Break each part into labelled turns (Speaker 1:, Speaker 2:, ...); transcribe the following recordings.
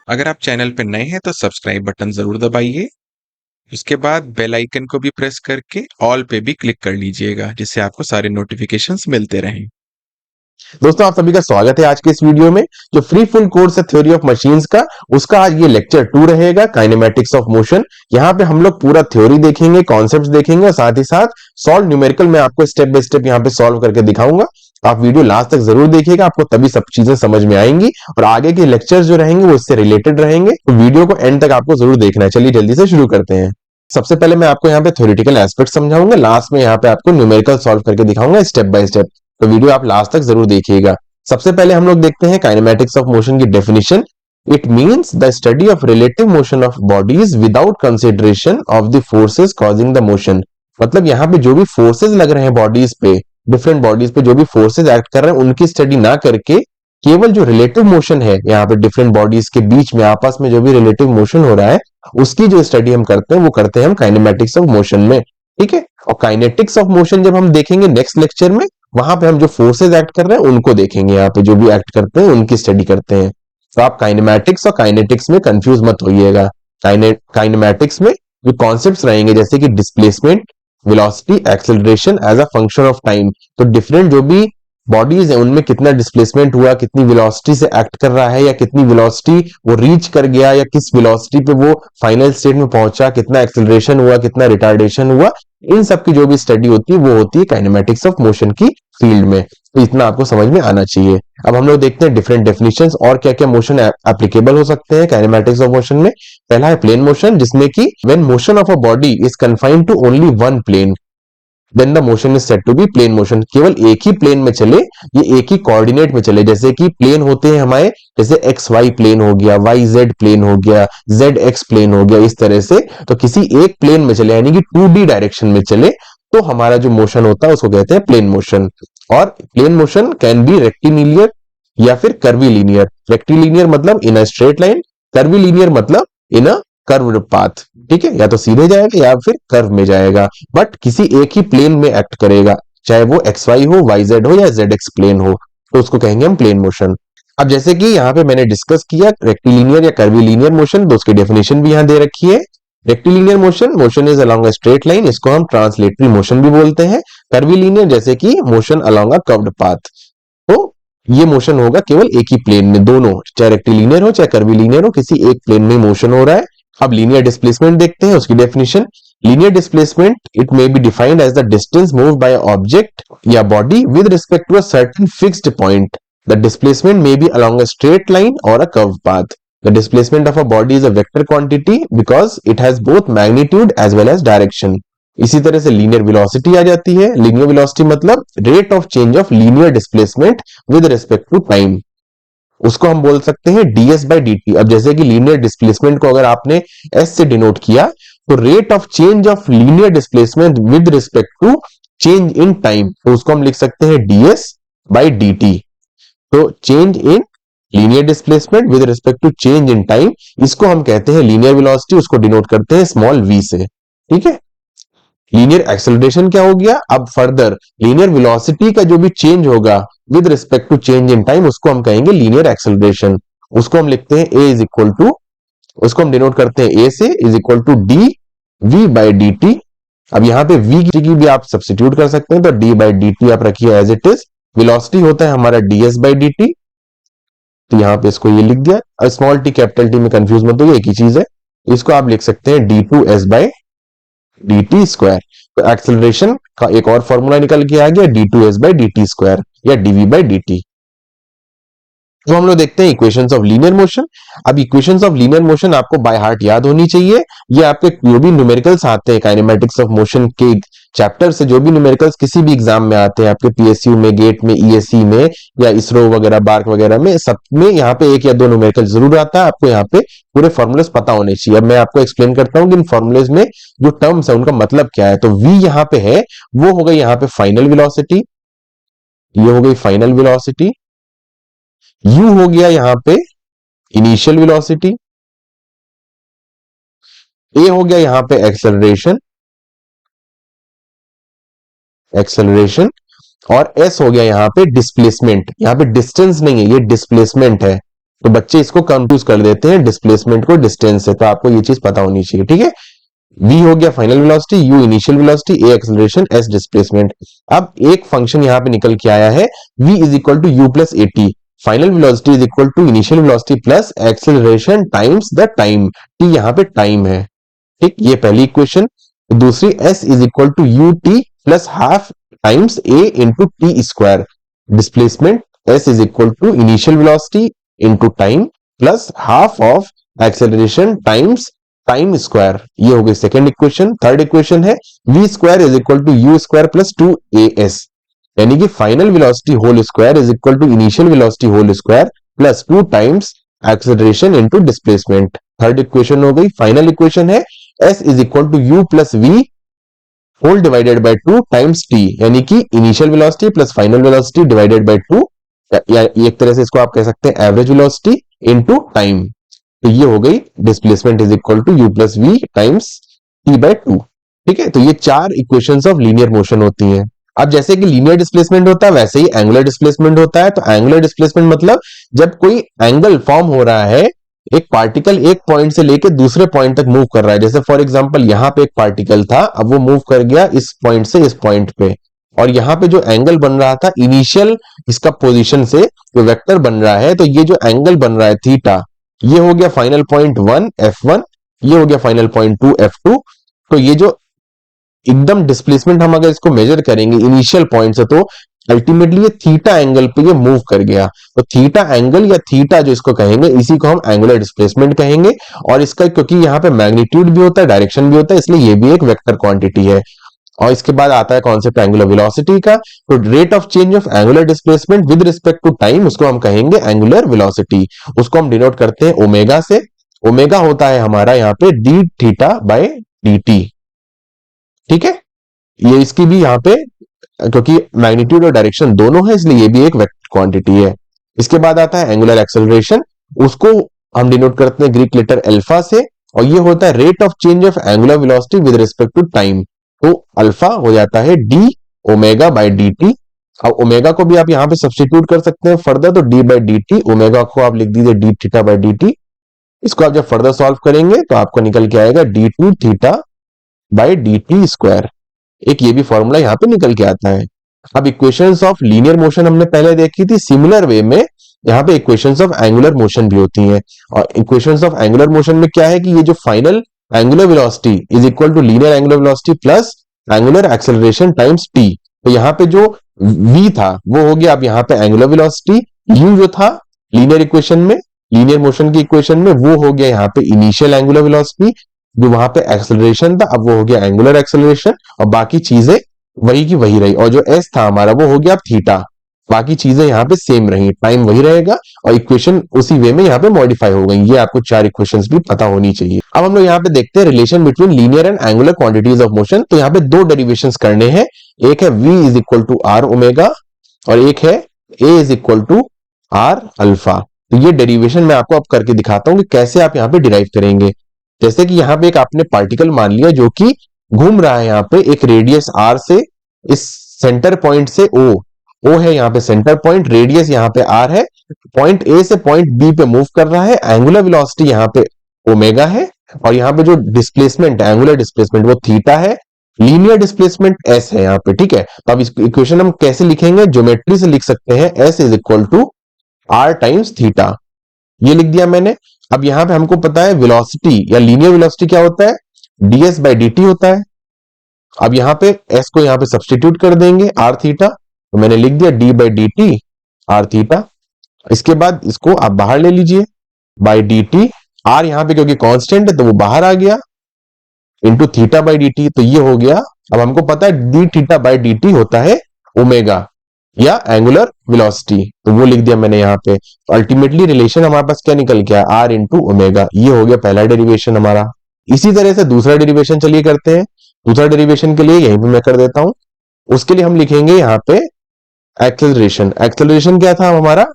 Speaker 1: अगर आप चैनल पर नए हैं तो सब्सक्राइब बटन जरूर दबाइए। उसके बाद बेल आइकन को भी प्रेस करके ऑल पे भी क्लिक कर लीजिएगा, जिससे आपको सारे नोटिफिकेशंस मिलते रहें।
Speaker 2: दोस्तों आप सभी का स्वागत है आज के इस वीडियो में। जो फ्री फुल कोर्स है थ्योरी ऑफ मशीन्स का, उसका आज ये लेक्चर 2 रहेगा, काइनेमैटिक्स ऑफ मोशन। यहाँ पे हम लोग पूरा थ्योरी देखेंगे, कॉन्सेप्ट्स देखेंगे और साथ ही साथ सॉल्व न्यूमेरिकल में आपको स्टेप बाय स्टेप यहाँ पे सॉल्व करके दिखाऊंगा। आप वीडियो लास्ट तक जरूर देखिएगा, आपको तभी सब चीजें समझ में आएंगी और आगे के लेक्चर्स जो रहेंगे वो इससे रिलेटेड रहेंगे। तो वीडियो को एंड तक आपको जरूर देखना है। चलिए जल्दी से शुरू करते हैं। सबसे पहले मैं आपको यहाँ पे थ्योरेटिकल एस्पेक्ट समझाऊंगा, लास्ट में यहाँ पे आपको न्यूमेरिकल सॉल्व करके दिखाऊंगा स्टेप बाय स्टेप। तो वीडियो आप लास्ट तक जरूर देखिएगा। सबसे पहले हम लोग देखते हैं काइनेमैटिक्स ऑफ मोशन की definition. It means the study of relative motion of bodies without consideration of the forces causing the motion. मतलब यहाँ पे जो भी फोर्सेस लग रहे हैं बॉडीज पे, डिफरेंट बॉडीज पे जो भी फोर्सेस एक्ट कर रहे हैं उनकी स्टडी ना करके केवल जो रिलेटिव मोशन है यहाँ पे डिफरेंट बॉडीज के बीच में आपस में जो भी रिलेटिव मोशन हो रहा है उसकी जो स्टडी हम करते हैं वो करते हैं हम काइनेमैटिक्स ऑफ मोशन में। ठीक है, और काइनेटिक्स ऑफ मोशन जब हम देखेंगे नेक्स्ट लेक्चर में, वहां पे हम जो फोर्सेस एक्ट कर रहे हैं उनको देखेंगे, यहाँ पे जो भी एक्ट करते हैं उनकी स्टडी करते हैं। तो आप काइनेमैटिक्स और काइनेटिक्स में कंफ्यूज मत होइएगा। काइनेमैटिक्स में जो कॉन्सेप्ट्स रहेंगे जैसे कि displacement, velocity, acceleration as a function of time. तो डिफरेंट जो भी बॉडीज है उनमें कितना डिस्प्लेसमेंट हुआ, कितनी वेलोसिटी से एक्ट कर रहा है, या कितनी वेलोसिटी वो रीच कर गया, या किस वेलोसिटी पे वो फाइनल स्टेट में पहुंचा, कितना एक्सेलरेशन हुआ, कितना रिटार्डेशन हुआ, इन सब की जो भी स्टडी होती है वो होती है काइनेमैटिक्स ऑफ मोशन की फील्ड में। तो इतना आपको समझ में आना चाहिए। अब हम लोग देखते हैं डिफरेंट डेफिनेशंस और क्या क्या मोशन एप्लीकेबल हो सकते हैं काइनेमैटिक्स ऑफ मोशन में। पहला है प्लेन मोशन, जिसमें कि when motion of a body is confined to only one plane then the motion is said to be plane motion. केवल एक ही प्लेन में चले, ये एक ही कोऑर्डिनेट में चले। जैसे कि प्लेन होते हैं हमारे, जैसे एक्स वाई प्लेन हो गया, वाई जेड प्लेन हो गया, जेड एक्स प्लेन हो गया, इस तरह से। तो किसी एक प्लेन में चले यानी कि 2D डायरेक्शन में चले तो हमारा जो मोशन होता है उसको कहते हैं प्लेन मोशन। और plane motion can be rectilinear या फिर कर्वीलिनियर। रेक्टिलिनियर मतलब in a straight line, curvilinear मतलब इन अ कर्व्ड पाथ। ठीक है, या तो सीधे जाएगा या फिर कर्व में जाएगा, बट किसी एक ही प्लेन में एक्ट करेगा, चाहे वो एक्स वाई हो, वाई जेड हो या जेड एक्स प्लेन हो, तो उसको कहेंगे हम प्लेन मोशन। अब जैसे कि यहाँ पे मैंने डिस्कस किया रेक्टिलिनियर या कर्वीलिनियर मोशन, तो उसकी डेफिनेशन भी यहाँ दे रखी है। Rectilinear motion, motion is along a straight line, इसको हम ट्रांसलेटरी मोशन भी बोलते हैं। कर्वीलिनियर जैसे कि motion along a curved path. तो ये मोशन होगा केवल एक ही प्लेन में, दोनों चाहे रेक्टिलिनियर हो चाहे कर्वीलिनियर हो, किसी एक प्लेन में मोशन हो रहा है। अब लीनियर डिस्प्लेसमेंट देखते हैं, उसकी definition. Linear displacement it may be defined as the distance moved by object या body with respect to a certain fixed point. The displacement may be along a straight line और a curve path. The displacement of a body is a vector quantity because it has both magnitude as well as direction. इसी तरह से linear velocity आ जाती है। Linear velocity मतलब rate of change of linear displacement with respect to time, उसको हम बोल सकते हैं ds बाई डी टी। अब जैसे कि लीनियर डिस्प्लेसमेंट को अगर आपने s से डिनोट किया, तो rate of change of linear displacement with respect to change in time, तो उसको हम लिख सकते हैं ds बाई डी टी। तो change in linear displacement with respect to change in time, इसको हम कहते हैं लीनियर वेलोसिटी, उसको डिनोट करते हैं स्मॉल v से। ठीक है, लीनियर एक्सेलरेशन क्या हो गया, अब फर्दर लीनियर वेलोसिटी का जो भी चेंज होगा with respect to change in time उसको हम कहेंगे लीनियर एक्सेलरेशन। उसको हम लिखते हैं a इज इक्वल टू, उसको हम डिनोट करते हैं a से, is equal to D V by D T. अब यहाँ पे v की भी आप सब्स्टिट्यूट कर सकते हैं, तो d बाई डी टी आप रखिए एज इट इज। वेलोसिटी होता है हमारा ds बाई डी टी, तो यहाँ पे इसको ये लिख दिया। स्मॉल टी कैपिटल टी में कंफ्यूज मत होइए, एक ही चीज है। इसको आप लिख सकते हैं D two S by D T square. तो एक्सेलरेशन का एक और फॉर्मूला निकल के आ गया D two S by D T स्क्वायर या डीवी बाई डी टी। तो हम लोग देखते हैं इक्वेशंस ऑफ लीनियर मोशन। अब इक्वेशंस ऑफ लीनियर मोशन आपको बाय हार्ट याद होनी चाहिए। ये आपके जो भी न्यूमेरिकल्स आते हैं काइनेमैटिक्स ऑफ मोशन के चैप्टर से, जो भी न्यूमेरिकल्स किसी भी एग्जाम में आते हैं आपके पीएसयू में, गेट में, ईएससी में या इसरो वगैरह, बार्क वगैरह में, सब में यहाँ पे एक या दो न्यूमेरिकल जरूर आता है। आपको यहाँ पे पूरे फॉर्मुलेस पता होने चाहिए। अब मैं आपको एक्सप्लेन करता हूँ कि इन फॉर्मुलेस में जो टर्म्स है उनका मतलब क्या है। तो v यहाँ पे है, वो हो गई यहाँ पे फाइनल वेलोसिटी, ये हो गई फाइनल वेलोसिटी। u हो गया यहाँ पे इनिशियल वेलोसिटी, a हो गया यहाँ पे एक्सेलरेशन, और s हो गया यहाँ पे डिस्प्लेसमेंट। यहाँ पे डिस्टेंस नहीं है, ये डिस्प्लेसमेंट है। तो बच्चे इसको कंफ्यूज कर देते हैं डिस्प्लेसमेंट को डिस्टेंस से, तो आपको ये चीज पता होनी चाहिए, ठीक है। v हो गया final velocity, u initial velocity, a acceleration, s displacement. अब एक फंक्शन यहां पे निकल के आया है, v is equal to U plus at, final velocity is equal to initial velocity plus acceleration times the time, t यहां पे टाइम है, ठीक। ये पहली इक्वेशन। दूसरी s is equal to U T plus half times a into T square, displacement s is equal to initial velocity into time plus half of acceleration times time square, ये हो गई second equation. Third equation है v square is equal to U square plus 2as, यानी कि final velocity whole square is equal to initial velocity whole square plus 2 times acceleration into displacement. Third equation हो गई। Final equation है s is equal to u plus v whole divided by 2 times t, यानी कि initial velocity plus final velocity divided by 2, या एक तरह से इसको आप कह सकते हैं एवरेज वेलोसिटी इनटू टाइम। तो ये हो गई displacement is equal to U plus V times T by 2, ठीक है। तो ये चार इक्वेशंस ऑफ लीनियर मोशन होती हैं। अब जैसे कि लीनियर डिस्प्लेसमेंट होता है वैसे ही एंगुलर डिस्प्लेसमेंट होता है। तो एंगुलर डिस्प्लेसमेंट मतलब जब कोई एंगल फॉर्म हो रहा है, एक पार्टिकल एक पॉइंट से लेकर दूसरे पॉइंट तक मूव कर रहा है। जैसे फॉर एग्जांपल यहां पे एक पार्टिकल था, अब वो मूव कर गया इस पॉइंट से इस पॉइंट पे, और यहाँ पे जो एंगल बन रहा था इनिशियल इसका पोजीशन से जो वेक्टर बन रहा है, तो ये जो एंगल बन रहा है थीटा, ये हो गया फाइनल पॉइंट 1 f1, ये हो गया फाइनल पॉइंट 2 f2। तो ये जो एकदम डिस्प्लेसमेंट हम अगर इसको मेजर करेंगे इनिशियल पॉइंट से, तो अल्टीमेटली ये थीटा एंगल पे ये मूव कर गया। तो थीटा एंगल या थीटा जो इसको कहेंगे, इसी को हम एंगुलर डिस्प्लेसमेंट कहेंगे। और इसका क्योंकि यहाँ पे मैग्नीट्यूड भी होता है, डायरेक्शन भी होता है, इसलिए ये भी एक वेक्टर क्वांटिटी है। और इसके बाद आता है कॉन्सेप्ट एंगुलर वेलोसिटी का। तो rate of change of angular displacement with respect to time, उसको हम कहेंगे एंगुलर वेलोसिटी। उसको हम डिनोट करते हैं ओमेगा से। ओमेगा होता है हमारा यहाँ पे D theta by D T, ठीक है। ये इसकी भी यहाँ पे क्योंकि मैग्नीट्यूड और डायरेक्शन दोनों है, इसलिए ये भी एक वेक्टर क्वांटिटी है। इसके बाद आता है एंगुलर एक्सेलरेशन, उसको हम डिनोट करते हैं ग्रीक लेटर अल्फा से, और ये होता है rate of change of angular velocity with respect to time. तो अल्फा हो जाता है D omega by D T. अब ओमेगा को भी आप यहां पे सब्स्टिट्यूट कर सकते हैं फर्दर, तो D by D T, omega को आप लिख दीजिए D theta by D T. इसको आप जब फर्दर सॉल्व करेंगे तो आपको निकल के आएगा D two theta by D T square. एक ये भी फॉर्मूला यहाँ पे निकल के आता है। अब इक्वेशंस ऑफ लीनियर मोशन हमने पहले देखी थी, सिमिलर वे में यहाँ पे इक्वेशंस ऑफ एंगुलर मोशन भी होती हैं। और इक्वेशंस ऑफ एंगुलर मोशन में क्या है कि ये जो final angular velocity is equal to linear angular velocity plus angular acceleration times T. तो यहाँ पे जो v था वो हो गया अब यहाँ पे एंगुलर वेलोसिटी, u जो था लीनियर इक्वेशन में, लीनियर मोशन की इक्वेशन में, वो हो गया यहाँ पे इनिशियल एंगुलर वेलोसिटी। जो वहां पे एक्सेलरेशन था अब वो हो गया एंगुलर एक्सेलरेशन, और बाकी चीजें वही की वही रही। और जो s था हमारा वो हो गया अब थीटा, बाकी चीजें यहाँ पे सेम रही, टाइम वही रहेगा, और इक्वेशन उसी वे में यहाँ पे मॉडिफाई हो गई। ये आपको चार इक्वेशंस भी पता होनी चाहिए। अब हम लोग यहाँ पे देखते हैं relation between linear and angular quantities of motion. तो यहाँ पे दो डेरिवेशंस करने हैं, एक है v is equal to R omega, और एक है a is equal to are alpha. तो ये डेरिवेशन मैं आपको अब करके दिखाता हूं कि कैसे आप यहाँ पे डिराइव करेंगे। जैसे कि यहाँ पे एक आपने पार्टिकल मान लिया जो कि घूम रहा है यहाँ पे एक रेडियस r से, इस सेंटर पॉइंट से o है यहाँ पे सेंटर पॉइंट, रेडियस यहाँ पे r है, पॉइंट a से पॉइंट b पे मूव कर रहा है, एंगुलर वेलोसिटी यहाँ पे ओमेगा है, और यहाँ पे जो डिस्प्लेसमेंट एंगुलर डिस्प्लेसमेंट वो थीटा है, लीनियर डिस्प्लेसमेंट s है यहाँ पे, ठीक है। तो अब इस इक्वेशन हम कैसे लिखेंगे, ज्योमेट्री से लिख सकते हैं, s is equal to r times theta, ये लिख दिया मैंने। अब यहाँ पे हमको पता है वेलोसिटी या लीनियर वेलोसिटी क्या होता है, ds बाई dt होता है। अब यहाँ पे s को यहाँ पे सब्स्टिट्यूट कर देंगे r थीटा, तो मैंने लिख दिया d by D T R theta. इसके बाद इसको आप बाहर ले लीजिए, बाई डी टी, आर यहाँ पे क्योंकि कांस्टेंट है तो वो बाहर आ गया, into theta by D T, तो ये हो गया। अब हमको पता है D theta by D T होता है ओमेगा या एंगुलर वेलोसिटी, तो वो लिख दिया मैंने यहाँ पे। तो अल्टीमेटली रिलेशन हमारे पास क्या निकल गया, आर इंटू ओमेगा। ये हो गया पहला डेरिवेशन हमारा। इसी तरह से दूसरा डेरिवेशन चलिए करते हैं। दूसरा डेरिवेशन के लिए यहीं पे मैं कर देता हूं। उसके लिए हम लिखेंगे यहाँ पे एक्सेलरेशन। एक्सेलरेशन क्या था हमारा,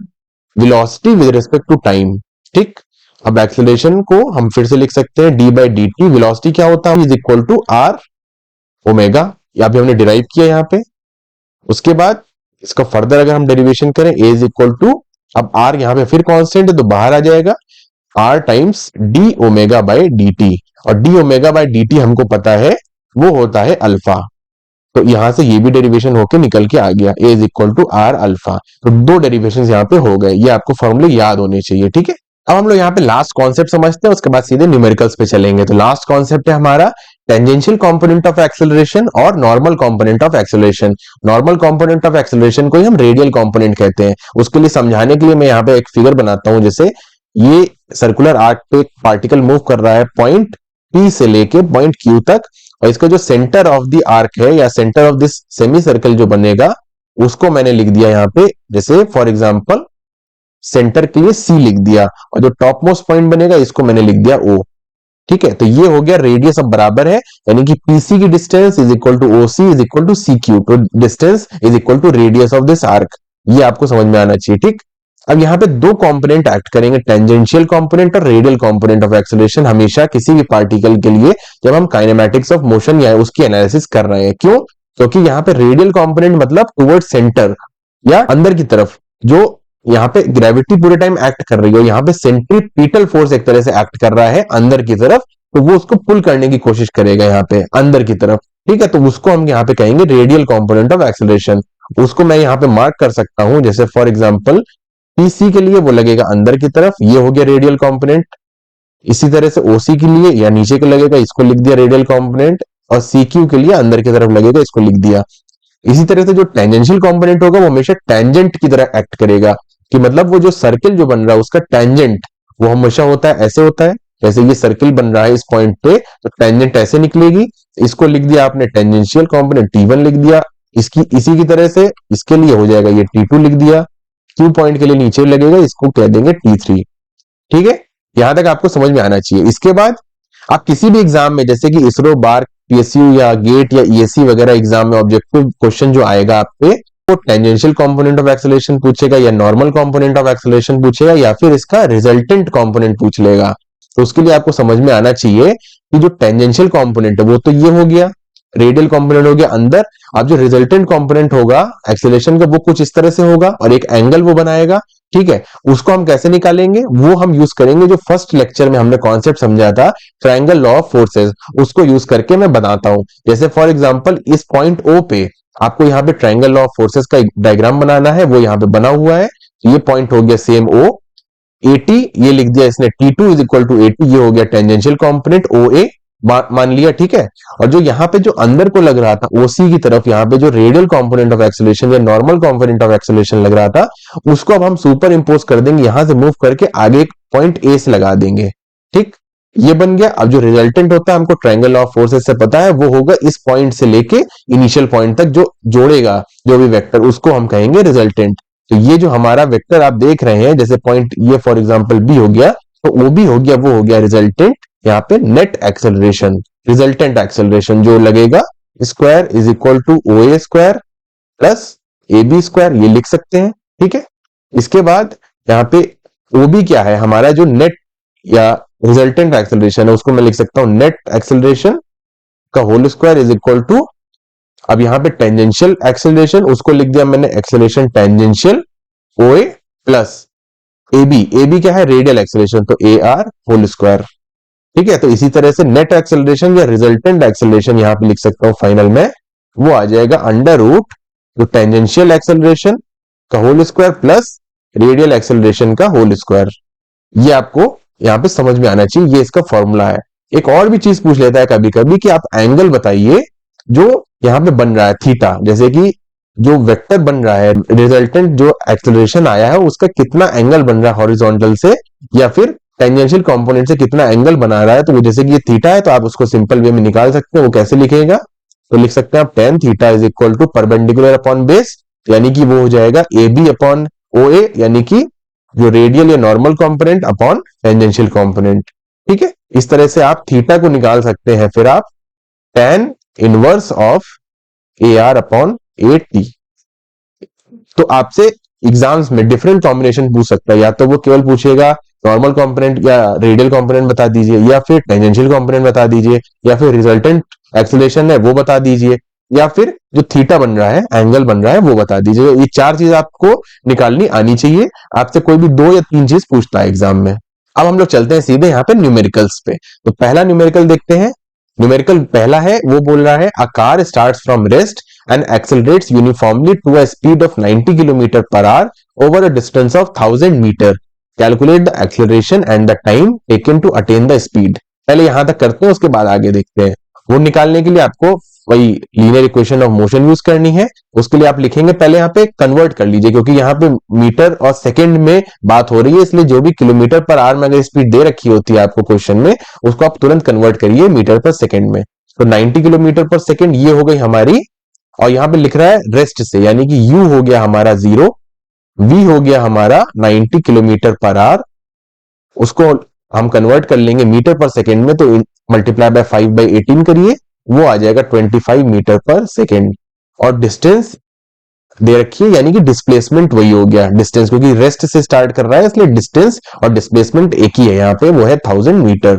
Speaker 2: velocity with respect to time, ठीक। अब एक्सेलरेशन को हम फिर से लिख सकते हैं D by D T, velocity क्या होता है is equal to R omega, या भी हमने डिराइव किया यहाँ पे। उसके बाद इसका फर्दर अगर हम डेरिवेशन करें, a इज इक्वल टू अब आर यहाँ पे फिर कांस्टेंट है तो बाहर आ जाएगा r times d omega by D t, और d omega by D t हमको पता है वो होता है अल्फा। तो यहां से ये भी डेरिवेशन होके निकल के आ गया, a is equal to are alpha. तो दो डेरिवेशन यहाँ पे हो गए, ये आपको फॉर्मूले याद होने चाहिए, ठीक है। अब हम लोग यहाँ पे लास्ट कॉन्सेप्ट समझते हैं, उसके बाद सीधे न्यूमेरिकल्स पे चलेंगे। तो लास्ट कॉन्सेप्ट है हमारा टेंजेंशियल कंपोनेंट ऑफ एक्सेलरेशन और normal component of acceleration. Normal component of acceleration को ही हम रेडियल कंपोनेंट कहते हैं। उसके लिए समझाने के लिए मैं यहाँ पे एक फिगर बनाता हूं। जैसे ये सर्कुलर आर्क पे एक पार्टिकल मूव कर रहा है पॉइंट P से लेके पॉइंट Q तक, और इसका जो सेंटर ऑफ द आर्क है या centre of this semi circle जो बनेगा उसको मैंने लिख दिया यहाँ पे, जैसे फॉर एग्जांपल सेंटर के लिए C लिख दिया, और जो टॉप मोस्ट पॉइंट बनेगा इसको मैंने लिख दिया O। ठीक है, तो ये हो गया रेडियस अब बराबर है, यानी कि PC की distance is equal to OC is equal to CQ, तो distance is equal to radius of this arc. ये आपको समझ में आना चाहिए, ठीक। अब यहाँ पे दो कंपोनेंट एक्ट करेंगे, टेंजेंशियल कंपोनेंट और रेडियल कंपोनेंट ऑफ एक्सेलरेशन, हमेशा किसी भी पार्टिकल के लिए जब हम काइनेमैटिक्स ऑफ मोशन या उसकी एनालिसिस कर रहे हैं। क्यों? क्योंकि यहाँ पे रेडियल कंपोनेंट मतलब टुवर्ड सेंटर या अंदर की तरफ, जो यहाँ पे ग्रेविटी पूरे टाइम एक्ट कर रही है, यहाँ पे सेंट्रीपिटल फोर्स एक तरह से एक्ट कर रहा है अंदर की तरफ, तो वो उसको पुल करने की कोशिश करेगा यहाँ पे अंदर की तरफ। ठीक है, तो उसको हम यहाँ पे कहेंगे रेडियल कंपोनेंट ऑफ एक्सेलरेशन। उसको मैं यहाँ पे मार्क कर सकता हूं, जैसे फॉर एग्जांपल पीसी के लिए वो लगेगा अंदर की तरफ, ये हो गया रेडियल कंपोनेंट। इसी तरह से ओसी के लिए या नीचे के लगेगा, इसको लिख दिया रेडियल कंपोनेंट, और सीक्यू के लिए अंदर की तरफ लगेगा, इसको लिख दिया। इसी तरह से जो टेंजेंशियल कंपोनेंट होगा वो हमेशा टेंजेंट की तरह एक्ट करेगा, कि मतलब वो जो सर्किल जो बन रहा है उसका टेंजेंट वो हमेशा होता है ऐसे होता है, जैसे ये सर्किल बन रहा है इस पॉइंट पे तो टेंजेंट ऐसे निकलेगी, इसको लिख दिया आपने टेंजेंशियल कंपोनेंट T1 लिख दिया। इसकी इसी की तरह से इसके लिए हो जाएगा ये T2 लिख दिया, क्यू पॉइंट के लिए नीचे लगेगा, इसको कह देंगे T3। ठीक है, यहां तक आपको समझ में आना चाहिए। इसके बाद आप किसी भी एग्जाम में, जैसे कि इसरो, बार, PSU या गेट या ESC वगैरह एग्जाम में ऑब्जेक्टिव क्वेश्चन जो आएगा आप पे, वो टेंजेंशियल कंपोनेंट ऑफ एक्सेलरेशन पूछेगा या नॉर्मल कंपोनेंट ऑफ एक्सेलरेशन पूछेगा या फिर इसका रिजल्टेंट कंपोनेंट पूछ लेगा। तो उसके लिए आपको समझ में आना चाहिए कि जो टेंजेंशियल कंपोनेंट है वो तो ये हो गया, रेडियल कंपोनेंट हो गया अंदर। अब जो रिजल्टेंट कंपोनेंट होगा एक्सेलरेशन का वो कुछ इस तरह से होगा और एक एंगल वो बनाएगा। ठीक है, उसको हम कैसे निकालेंगे, वो हम यूज करेंगे जो फर्स्ट लेक्चर में हमने कॉन्सेप्ट समझा था, ट्रायंगल लॉ ऑफ फोर्सेस, उसको यूज करके मैं बताता हूं। जैसे फॉर एग्जांपल इस पॉइंट O पे आपको यहाँ पे ट्रायंगल लॉ ऑफ फोर्सेस का एक डायग्राम बनाना है, वो यहाँ पे बना हुआ है। ये पॉइंट हो गया सेम O, AT ये लिख दिया इसने T2 is equal to AT, ये हो गया टेंजेंशियल कंपोनेंट OA मान लिया। ठीक है, और जो यहाँ पे जो अंदर को लग रहा था OC की तरफ, यहाँ पे जो रेडियल कंपोनेंट ऑफ एक्सेलरेशन या नॉर्मल कंपोनेंट ऑफ एक्सेलरेशन लग रहा था, उसको अब हम सुपर इंपोज कर देंगे, यहां से मूव करके आगे एक पॉइंट A से लगा देंगे। ठीक, ये बन गया। अब जो रिजल्टेंट होता है हमको ट्रायंगल लॉ ऑफ फोर्सेस से पता है, वो होगा इस पॉइंट से लेके इनिशियल पॉइंट तक जो जोड़ेगा जो भी वेक्टर, उसको हम कहेंगे रिजल्टेंट। तो ये जो हमारा वेक्टर आप देख रहे हैं, जैसे पॉइंट ये फॉर एग्जांपल B हो गया, तो वो भी हो गया, वो हो गया रिजल्टेंट। यहाँ पे नेट एक्सेलरेशन, रिजल्टेंट एक्सेलरेशन जो लगेगा, square is equal to OA square plus AB square, ये लिख सकते हैं। ठीक है, इसके बाद यहाँ पे OB क्या है, हमारा जो नेट या रिजल्टेंट एक्सेलरेशन है, उसको मैं लिख सकता हूं नेट एक्सेलरेशन का whole square is equal to, अब यहाँ पे टेंजेंशियल एक्सेलरेशन, उसको लिख दिया मैंने acceleration tangential OA plus AB क्या है, रेडियल एक्सेलरेशन, तो AR होल स्क्वायर। ठीक है, तो इसी तरह से नेट एक्सेलरेशन या रिजल्टेंट एक्सेलरेशन यहां पे लिख सकता हूं फाइनल में, वो आ जाएगा अंडर रूट जो टेंजेंशियल एक्सेलरेशन का whole square plus radial acceleration का होल स्क्वायर। ये आपको यहां पे समझ में आना चाहिए, ये इसका फॉर्मूला है। एक और भी चीज पूछ लेता है कभी कभी कि आप एंगल बताइए जो यहां पे बन रहा है थीटा, जैसे कि जो वेक्टर बन रहा है, रिजल्टेंट जो एक्सेलरेशन आया है उसका कितना एंगल बन रहा है हॉरिजॉन्टल से या फिर टेंजेंशियल कंपोनेंट से कितना एंगल बना रहा है। तो वो जैसे कि ये थीटा है तो आप उसको सिंपल वे में निकाल सकते हैं। वो कैसे लिखेगा, तो लिख सकते हैं आप tan theta is equal to perpendicular upon base, यानी कि वो हो जाएगा AB अपॉन OA, यानी कि जो रेडियल या normal component upon tangential component. ठीक है, इस तरह से आप थीटा को निकाल सकते हैं। फिर आप tan inverse of AR upon AT। तो आपसे एग्जाम्स में डिफरेंट कॉम्बिनेशन पूछ सकता है, या तो वो केवल पूछेगा नॉर्मल कंपोनेंट या रेडियल कंपोनेंट बता दीजिए, या फिर टेंजेंशियल कंपोनेंट बता दीजिए, या फिर रिजल्टेंट एक्सेलरेशन है वो बता दीजिए। या फिर जो थीटा बन रहा है, एंगल बन रहा है, वो बता दीजिए। ये चार चीज आपको निकालनी आनी चाहिए। आपसे कोई भी 2 या 3 चीज पूछता है एग्जाम में। अब हम लोग चलते हैं सीधे यहाँ पे न्यूमेरिकल्स पे। तो पहला न्यूमेरिकल देखते हैं। न्यूमेरिकल पहला है, वो बोल रहा है a car starts from rest and accelerates uniformly to a speed of 90 kilometre per hour over a distance of 1000 metre. Calculate the acceleration and the time taken to attain the speed. पहले यहां तक करते हैं, उसके बाद आगे देखते हैं। वो निकालने के लिए आपको वही linear equation of motion use करनी है। उसके लिए आप लिखेंगे, पहले यहाँ पे कन्वर्ट कर लीजिए, क्योंकि यहाँ पे मीटर और सेकंड में बात हो रही है, इसलिए जो भी किलोमीटर पर आवर में अगर स्पीड दे रखी होती है आपको क्वेश्चन में, उसको आप तुरंत कन्वर्ट करिए मीटर पर सेकंड में। तो 90 किलोमीटर पर सेकंड ये हो गई हमारी, और यहाँ पे लिख रहा है रेस्ट से, यानी कि u हो गया हमारा 0, v हो गया हमारा 90 किलोमीटर पर आवर। उसको हम कन्वर्ट कर लेंगे मीटर पर सेकंड में, तो मल्टीप्लाई बाय 5/18 करिए, वो आ जाएगा 25 मीटर पर सेकंड। और डिस्टेंस दे रखी है, यानी कि डिस्प्लेसमेंट वही हो गया डिस्टेंस, क्योंकि रेस्ट से स्टार्ट कर रहा है, इसलिए डिस्टेंस और डिस्प्लेसमेंट एक ही है यहाँ पे, वो है 1000 मीटर।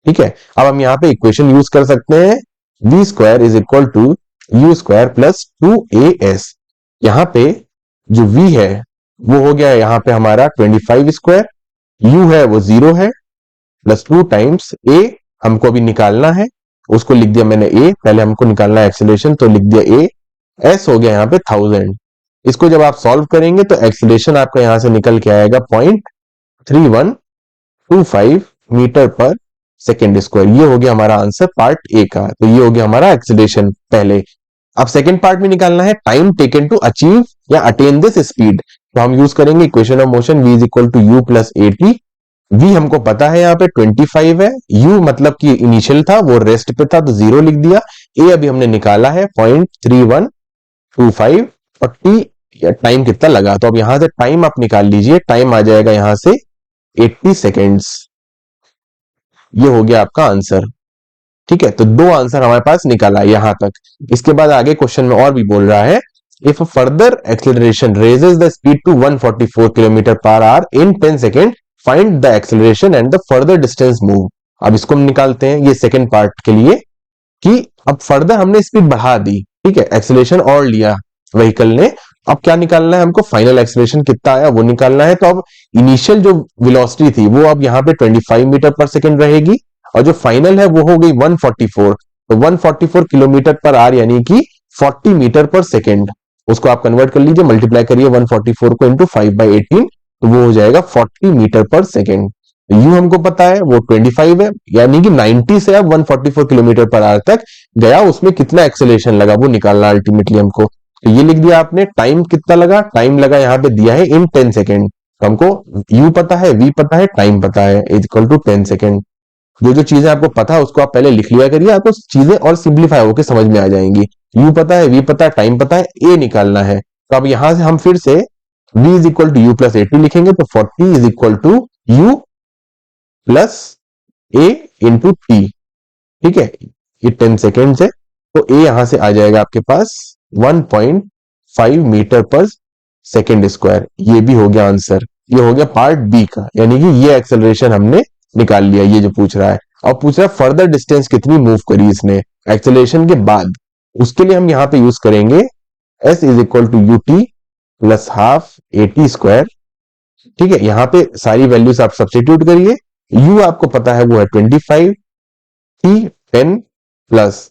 Speaker 2: ठीक है, अब हम यहाँ पे इक्वेशन यूज कर सकते हैं, v square is equal to u square plus 2as। यहाँ पे जो v है वो हो गया यहाँ पे हमारा 25 स्क्वायर, u है वो 0 है, प्लस 2 टाइम्स a हमको अभी निकालना है, उसको लिख दिया मैंने a, पहले हमको निकालना है एक्सेलरेशन, तो लिख दिया a, s हो गया यहाँ पे 1000। इसको जब आप सॉल्व करेंगे तो एक्सेलरेशन आपका यहां से निकल के आएगा 0.3125 मीटर पर सेकेंड स्क्वायर। ये हो गया हमारा आंसर पार्ट ए का। तो ये हो गया हमारा एक्सेलरेशन पहले। अब सेकेंड पार्ट में निकालना है टाइम टेकन टू अचीव या अटेन दिस स्पीड। तो हम यूज करेंगे equation of motion v is equal to u plus A T. v हमको पता है यहाँ पे 25 है, u मतलब कि इनिशियल था, वो रेस्ट पे था, तो 0 लिख दिया। a अभी हमने निकाला है 0.3125, और t या टाइम कितना लगा, तो अब यहां से टाइम आप निकाल लीजिए। टाइम आ जाएगा यहां से 80 सेकेंड्स। ये हो गया आपका आंसर। ठीक है, तो 2 आंसर हमारे पास निकाला यहां तक। इसके बाद आगे क्वेश्चन में और भी बोल रहा है, if further acceleration raises the speed to 144 kilometre per hour in 10 second, find the acceleration and the further distance move. अब इसको हम निकालते हैं ये सेकेंड पार्ट के लिए, कि अब फर्दर हमने स्पीड बढ़ा दी, ठीक है, एक्सेलरेशन और लिया व्हीकल ने। अब क्या निकालना है हमको, फाइनल एक्सेलरेशन कितना आया वो निकालना है। तो अब इनिशियल जो वेलोसिटी थी वो अब यहाँ पे 25 मीटर पर सेकंड रहेगी, और जो फाइनल है वो हो गई 144। तो 144 किलोमीटर पर आवर यानी कि 40 मीटर पर सेकंड। उसको आप कन्वर्ट कर लीजिए, मल्टीप्लाई करिए 144 को इंटू 5/18, तो वो हो जाएगा 40 मीटर पर सेकंड। यू हमको पता है वो 25 है, यानी कि 90 से अब 144 किलोमीटर पर आवर तक गया, उसमें कितना एक्सेलरेशन लगा वो निकालना अल्टीमेटली हमको। तो ये लिख दिया आपने। टाइम कितना लगा, टाइम लगा यहाँ पे दिया है इन 10 सेकेंड। तो हमको u पता है, v पता है, टाइम पता है, इज इक्वल टू 10 सेकेंड। जो जो चीजें आपको पता है उसको आप पहले लिख लिया करिए, आपको चीजें और सिंप्लीफाई होकर समझ में आ जाएंगी। u पता है, v पता है, टाइम पता है, a निकालना है। तो अब यहां से हम फिर से v is equal to u plus 80 लिखेंगे, तो 40 is equal to u plus a into T. ठीक है, ये 10 सेकेंड है, तो a यहां से आ जाएगा आपके पास 1.5 मीटर पर सेकेंड स्क्वायर। ये भी हो गया आंसर। ये हो गया पार्ट बी का, यानी कि ये एक्सेलरेशन हमने निकाल लिया, ये जो पूछ रहा है। और पूछ रहा है फर्दर डिस्टेंस कितनी मूव करी इसने एक्सेलरेशन के बाद। उसके लिए हम यहां पे यूज करेंगे s is equal to U T plus half A T square. ठीक है, यहां पे सारी वैल्यूज आप सब्स्टिट्यूट करिए। u आपको पता है वो है 25, t 10 प्लस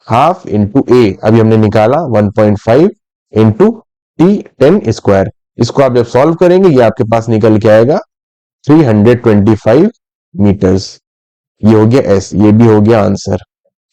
Speaker 2: हाफ इंटू ए अभी हमने निकाला 1.5 इंटू टी 10 स्क्वायर। इसको आप जब सॉल्व करेंगे ये आपके पास निकल के आएगा 325 मीटर्स। ये हो गया एस, ये भी हो गया आंसर।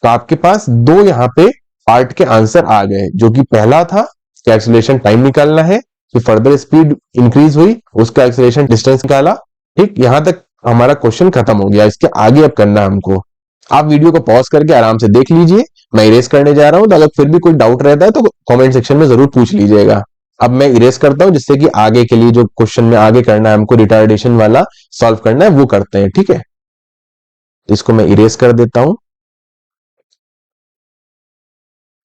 Speaker 2: तो आपके पास 2 यहाँ पे पार्ट के आंसर आ गए, जो कि पहला था कि एक्सेलरेशन टाइम निकालना है, कि फर्दर स्पीड इंक्रीज हुई उसका एक्सेलरेशन डिस्टेंस निकाला। ठीक, यहां तक हमारा क्वेश्चन खत्म हो गया। इसके आगे अब करना है हमको। आप वीडियो को पॉज करके आराम से देख लीजिए, मैं इरेज करने जा रहा हूं, तो अगर फिर भी कोई डाउट रहता है तो कमेंट सेक्शन में जरूर पूछ लीजिएगा। अब मैं इरेज करता हूं, जिससे कि आगे के लिए जो क्वेश्चन में आगे करना है हमको रिटार्डेशन वाला सॉल्व करना है वो करते हैं। ठीक है, तो इसको मैं इरेज कर देता हूं।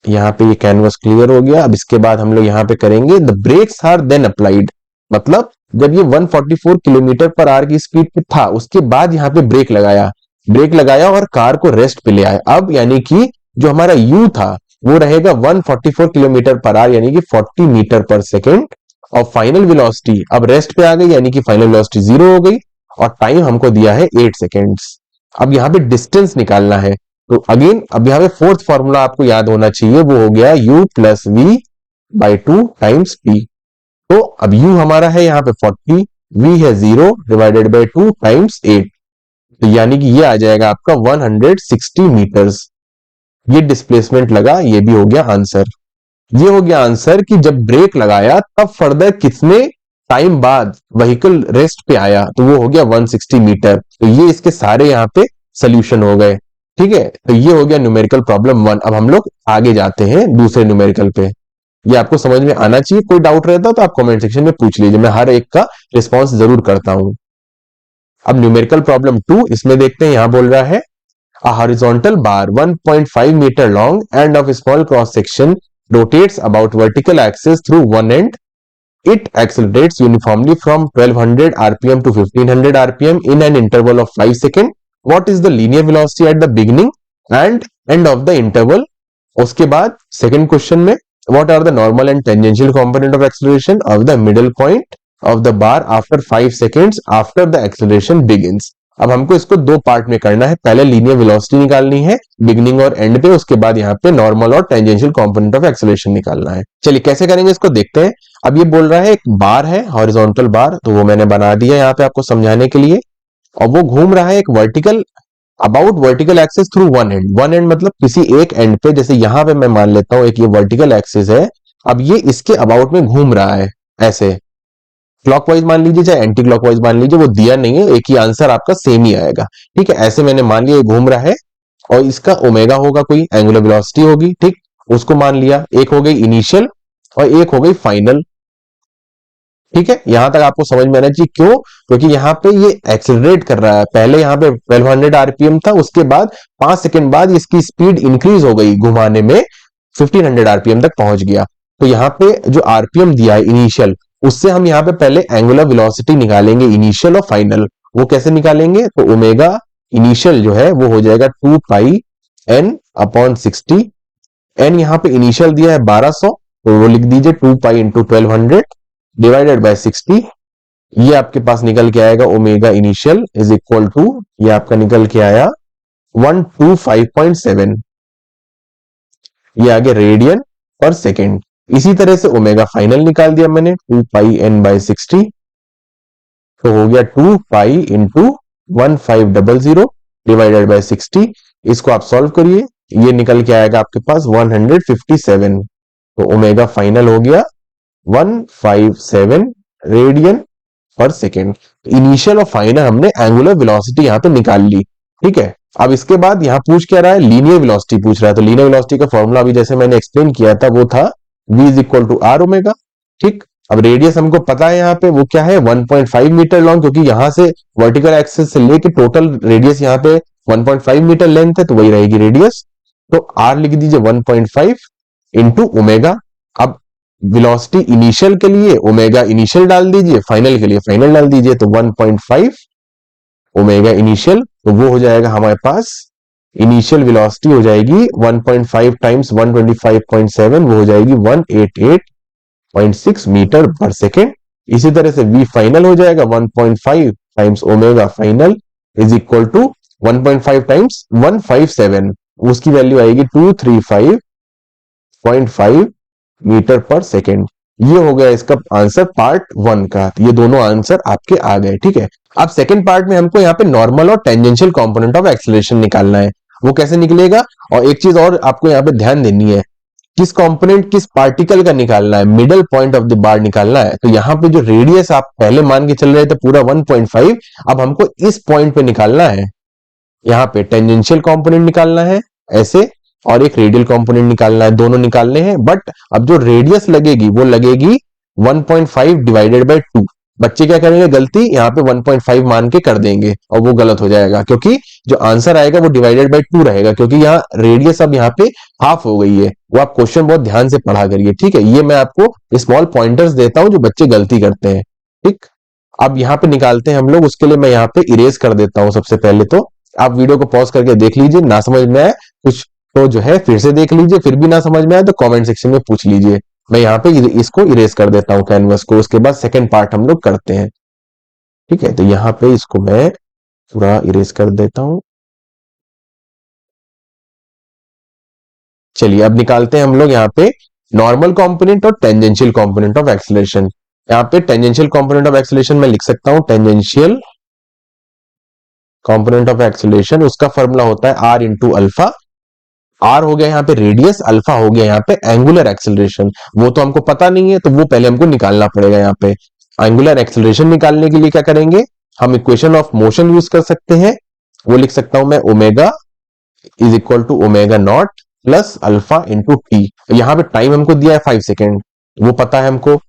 Speaker 2: यहाँ पे ये कैनवस क्लियर हो गया। अब इसके बाद हम लोग यहाँ पे करेंगे the brakes are then applied. मतलब जब ये 144 किलोमीटर पर आवर की स्पीड पे था, उसके बाद यहाँ पे ब्रेक लगाया और कार को रेस्ट पे ले आए। अब यानी कि जो हमारा यू था वो रहेगा 144 किलोमीटर पर आवर यानी कि 40 मीटर पर सेकेंड। और फाइनल वेलोसिटी अब रेस्ट पे आ गई यानी कि फाइनल वेलोसिटी 0 हो गई और टाइम हमको दिया है 8 सेकेंड्स। अब यहाँ पे डिस्टेंस निकालना है तो अगेन अब यहाँ पे फोर्थ फॉर्मूला आपको याद होना चाहिए, वो हो गया u plus V by 2 times P. तो अब u हमारा है यहाँ पे 40, v है 0 डिवाइडेड बाई 2 टाइम्स 8, तो यानी कि ये आ जाएगा आपका 160 मीटर्स। ये डिस्प्लेसमेंट लगा, ये भी हो गया आंसर। ये हो गया आंसर कि जब ब्रेक लगाया तब फर्दर कितने टाइम बाद व्हीकल रेस्ट पे आया, तो वो हो गया 160 मीटर। तो ये इसके सारे यहाँ पे सोल्यूशन हो गए। ठीक है, तो ये हो गया न्यूमेरिकल प्रॉब्लम 1। अब हम लोग आगे जाते हैं दूसरे न्यूमेरिकल पे। ये आपको समझ में आना चाहिए, कोई डाउट रहता तो आप कमेंट सेक्शन में पूछ लीजिए, मैं हर एक का रिस्पॉन्स जरूर करता हूं। अब न्यूमेरिकल प्रॉब्लम 2, इसमें देखते हैं, यहां बोल रहा है a horizontal bar 1.5 meter long and of small cross section rotates about vertical axis through one end. It accelerates uniformly from 1200 rpm to 1500 rpm in an interval of 5 seconds. What is the linear velocity at the beginning and end of the interval? उसके बाद second question में what are the normal and tangential component of acceleration of the middle point of the bar after 5 seconds after the acceleration begins? अब हमको इसको दो part में करना है, पहले लीनियर वेलोसिटी निकालनी है बिगिनिंग और एंड पे, उसके बाद यहाँ पे नॉर्मल और टेंजेंशियल कंपोनेंट ऑफ एक्सेलरेशन निकालना है। चलिए कैसे करेंगे इसको देखते हैं। अब ये बोल रहा है एक बार है हॉरिजॉन्टल बार, तो वो मैंने बना दिया यहाँ पे आपको समझाने के लिए, और वो घूम रहा है एक vertical about vertical axis through one and. One and मतलब किसी एक एंड पे, जैसे यहाँ पे मैं मान लेता हूँ एक ये वर्टिकल एक्सिस है, अब ये इसके अबाउट में घूम रहा है ऐसे, क्लॉकवाइज मान लीजिए चाहे एंटी क्लॉकवाइज मान लीजिए, वो दिया नहीं है, एक ही आंसर आपका सेम ही आएगा। ठीक है, ऐसे मैंने मान लिया ये घूम रहा है और इसका ओमेगा होगा, कोई एंगुलर वेलोसिटी होगी, ठीक, उसको मान लिया। एक हो गई इनिशियल और एक हो गई फाइनल। ठीक है, यहां तक आपको समझ में आना चाहिए। क्यों? क्योंकि यहाँ पे ये एक्सेलरेट कर रहा है, पहले यहाँ पे 1200 आरपीएम था, उसके बाद 5 सेकंड बाद इसकी स्पीड इंक्रीज हो गई घुमाने में, 1500 आरपीएम तक पहुंच गया। तो यहाँ पे जो आरपीएम दिया है इनिशियल, उससे हम यहाँ पे पहले एंगुलर वेलोसिटी निकालेंगे इनिशियल और फाइनल। वो कैसे निकालेंगे? तो ओमेगा इनिशियल जो है वो हो जाएगा 2 पाई एन अपॉन 60। एन यहाँ पे इनिशियल दिया है 1200, तो वो लिख दीजिए 2 पाई इंटू 1200 डिवाइडेड बाय 60। ये आपके पास निकल के आएगा omega initial is equal to, ये आपका निकल के आया 125.7, ये आगे रेडियन पर सेकेंड। इसी तरह से ओमेगा फाइनल निकाल दिया मैंने 2 पाई एन बाई 60, तो हो गया 2 पाई इंटू 1500 डिवाइडेड बाय 60। इसको आप सॉल्व करिए, ये निकल के आएगा आपके पास 157। तो ओमेगा फाइनल हो गया 157 रेडियन पर सेकेंड। इनिशियल और फाइनल हमने एंगुलर वेलोसिटी यहां पे निकाल ली। ठीक है, अब इसके बाद यहां पूछ क्या रहा है? लीनियर वेलोसिटी पूछ रहा है। तो लीनियर वेलोसिटी का फॉर्मूला अभी जैसे मैंने एक्सप्लेन किया था वो था v is equal to R omega. ठीक, अब रेडियस हमको पता है यहाँ पे वो क्या है 1.5 मीटर लॉन्ग, क्योंकि यहां से वर्टिकल एक्सिस से लेके टोटल रेडियस यहाँ पे 1.5 मीटर लेंथ है, तो वही रहेगी रेडियस। तो आर लिख दीजिए 1.5 इंटू ओमेगा। अब वेलोसिटी इनिशियल के लिए ओमेगा इनिशियल डाल दीजिए, फाइनल के लिए फाइनल डाल दीजिए, तो 1.5 ओमेगा इनिशियल, तो वो हो जाएगा हमारे पास इनिशियल वेलोसिटी हो जाएगी 1.5 टाइम्स 125.7, वो हो जाएगी 188.6 मीटर पर सेकेंड। इसी तरह से v फाइनल हो जाएगा 1.5 times omega final is equal to 1.5 times 157, उसकी वैल्यू आएगी 235.5 मीटर पर सेकेंड। ये हो गया इसका आंसर पार्ट 1 का। ये दोनों आंसर आपके आ गए। ठीक है, अब सेकंड पार्ट में हमको यहाँ पे नॉर्मल और टेंजेंशियल कंपोनेंट ऑफ एक्सेलरेशन निकालना है। वो कैसे निकलेगा? और एक चीज और आपको यहाँ पे ध्यान देनी है, किस कंपोनेंट किस पार्टिकल का निकालना है, middle point of the bar निकालना है। तो यहाँ पे जो रेडियस आप पहले मान के चल रहे थे पूरा 1.5, अब हमको इस पॉइंट पे निकालना है। यहाँ पे टेंजेंशियल कंपोनेंट निकालना है ऐसे, और एक रेडियल कंपोनेंट निकालना है, दोनों निकालने हैं। बट अब जो रेडियस लगेगी वो लगेगी 1.5 डिवाइडेड बाय 2। बच्चे क्या करेंगे गलती, यहाँ पे 1.5 मान के कर देंगे और वो गलत हो जाएगा, क्योंकि जो आंसर आएगा वो डिवाइडेड बाय 2 रहेगा, क्योंकि यहाँ रेडियस अब यहाँ पे हाफ हो गई है। वो आप क्वेश्चन बहुत ध्यान से पढ़ा करिए। ठीक है, ये मैं आपको स्मॉल पॉइंटर्स देता हूं जो बच्चे गलती करते हैं। ठीक, अब यहाँ पे निकालते हैं हम लोग, उसके लिए मैं यहाँ पे इरेज कर देता हूं। सबसे पहले तो आप वीडियो को पॉज करके देख लीजिए, ना समझ में आए कुछ तो जो है फिर से देख लीजिए, फिर भी ना समझ में आए तो कमेंट सेक्शन में पूछ लीजिए। मैं यहाँ पे इसको इरेज कर देता हूँ कैनवस को, उसके बाद सेकंड पार्ट हम लोग करते हैं। ठीक है, तो यहाँ पे इसको मैं पूरा इरेज कर देता हूँ। चलिए अब निकालते हैं हम लोग यहाँ पे नॉर्मल कंपोनेंट और टेंजेंशियल कंपोनेंट ऑफ एक्सीलरेशन। यहाँ पे टेंजेंशियल कंपोनेंट ऑफ एक्सीलरेशन मैं लिख सकता हूं टेंजेंशियल कंपोनेंट ऑफ एक्सीलरेशन, उसका फॉर्मूला होता है आर इंटू अल्फा। आर हो गया यहाँ पे रेडियस, अल्फा हो गया यहाँ पे एंगुलर एक्सीलरेशन। वो तो हमको पता नहीं है, तो वो पहले हमको निकालना पड़ेगा। यहाँ पे एंगुलर एक्सीलरेशन निकालने के लिए क्या करेंगे, हम इक्वेशन ऑफ मोशन यूज कर सकते हैं। वो लिख सकता हूं मैं omega is equal to omega naught plus alpha into T. यहाँ पे टाइम हमको दिया है 5 सेकेंड, वो पता है हमको।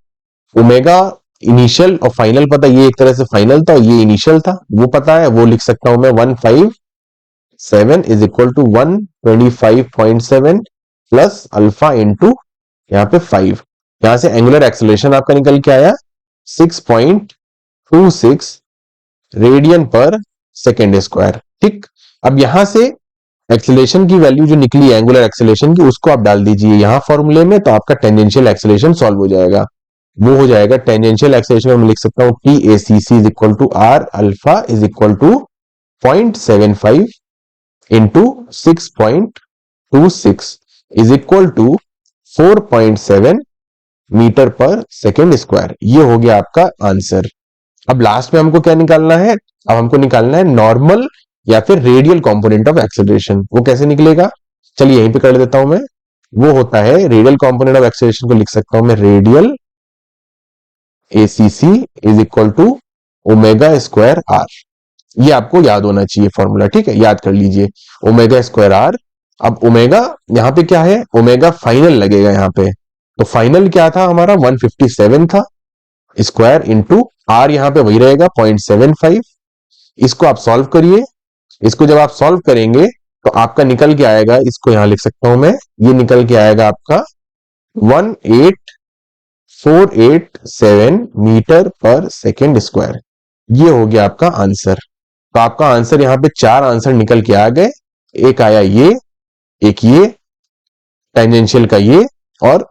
Speaker 2: ओमेगा इनिशियल और फाइनल पता, ये एक तरह से फाइनल था और ये इनिशियल था, वो पता है। वो लिख सकता हूं मैं 157 is equal to 125.7 plus alpha into यहाँ पे 5। यहां से एंगुलर एक्सेलरेशन आपका निकल के आया 6.26 रेडियन पर सेकेंड स्क्वायर। ठीक, अब यहां से एक्सेलरेशन की वैल्यू जो निकली एंगुलर एक्सेलरेशन की, उसको आप डाल दीजिए यहाँ फॉर्मूले में, तो आपका टेंजेंशियल एक्सेलरेशन सॉल्व हो जाएगा। वो हो जाएगा टेंजेंशियल एक्सेलरेशन में लिख सकता हूं T A C C is equal to are alpha is equal to 0.75 into 6.26 is equal to 4.7 metre per second square. ये हो गया आपका आंसर। अब लास्ट में हमको क्या निकालना है, अब हमको निकालना है नॉर्मल या फिर रेडियल कंपोनेंट ऑफ एक्सेलरेशन। वो कैसे निकलेगा, चलिए यहीं पे कर देता हूं मैं। वो होता है रेडियल कंपोनेंट ऑफ एक्सेलरेशन को लिख सकता हूं मैं radial ACC is equal to omega square R. ये आपको याद होना चाहिए फॉर्मूला, ठीक है, याद कर लीजिए ओमेगा स्क्वायर आर। अब ओमेगा यहाँ पे क्या है, ओमेगा फाइनल लगेगा यहाँ पे, तो फाइनल क्या था हमारा 157 था स्क्वायर इंटू आर, यहाँ पे वही रहेगा 0.75। इसको आप सॉल्व करिए, इसको जब आप सॉल्व करेंगे तो आपका निकल के आएगा, इसको यहां लिख सकता हूं मैं, ये निकल के आएगा आपका 18487 मीटर पर सेकेंड स्क्वायर। ये हो गया आपका आंसर। तो आपका आंसर यहाँ पे 4 आंसर निकल के आ गए। एक आया ये, एक ये टेंजेंशियल का ये, और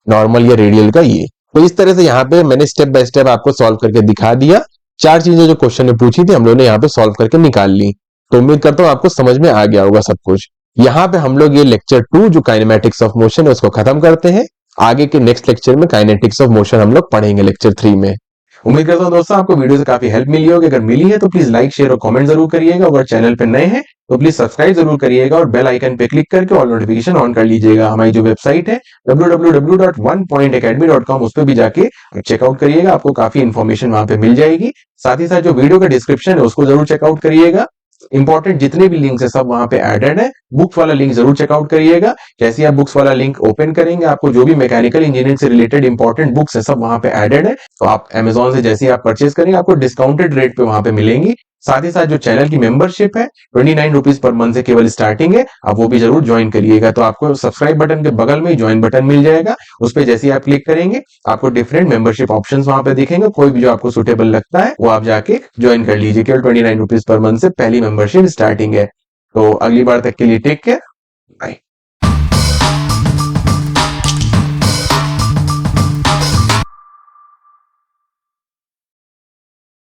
Speaker 2: नॉर्मल या रेडियल का ये। तो इस तरह से यहाँ पे मैंने स्टेप बाय स्टेप आपको सॉल्व करके दिखा दिया। 4 चीजें जो क्वेश्चन ने पूछी थी हम लोगों ने यहाँ पे सॉल्व करके निकाल ली। तो उम्मीद करता हूँ आपको समझ में आ गया होगा सब कुछ। यहाँ पे हम लोग ये लेक्चर 2 जो काइनेमेटिक्स ऑफ मोशन है उसको खत्म करते हैं। आगे के नेक्स्ट लेक्चर में काइनेटिक्स ऑफ मोशन हम लोग पढ़ेंगे लेक्चर 3 में। उम्मीद करता हूँ दोस्तों आपको वीडियो से काफी हेल्प मिली होगी। अगर मिली है तो प्लीज लाइक शेयर और कमेंट जरूर करिएगा। अगर चैनल पे नए हैं तो प्लीज सब्सक्राइब जरूर करिएगा और बेल आइकन पे क्लिक करके ऑल नोटिफिकेशन ऑन कर लीजिएगा। हमारी जो वेबसाइट है www.onepointacademy.com, उस पर भी जाके चेकआउट करिएगा, आपको काफी इन्फॉर्मेशन वहां पे मिल जाएगी। साथ ही साथ जो वीडियो का डिस्क्रिप्शन है उसको जरूर चेकआउट करिएगा। इंपॉर्टेंट जितने भी लिंक्स है सब वहां पे एडेड है। बुक्स वाला लिंक जरूर चेकआउट करिएगा। जैसे आप बुक्स वाला लिंक ओपन करेंगे आपको जो भी मैकेनिकल इंजीनियरिंग से रिलेटेड इंपॉर्टेंट बुक्स है सब वहां पे एडेड है। तो आप अमेजोन से जैसे आप परचेज करेंगे आपको डिस्काउंटेड रेट पे वहां पे मिलेंगी। साथ ही साथ जो चैनल की मेंबरशिप है 29 रुपीज पर मंथ से केवल स्टार्टिंग है, आप वो भी जरूर ज्वाइन करिएगा। तो आपको सब्सक्राइब बटन के बगल में ज्वाइन बटन मिल जाएगा, उस पर जैसे ही आप क्लिक करेंगे आपको डिफरेंट मेंबरशिप ऑप्शंस वहां पे दिखेंगे। कोई भी जो आपको सुटेबल लगता है वो आप जाके ज्वाइन कर लीजिए। केवल 29 रुपीज पर मंथ से पहली मेंबरशिप स्टार्टिंग है। तो अगली बार तक के लिए टेक केयर, बाय।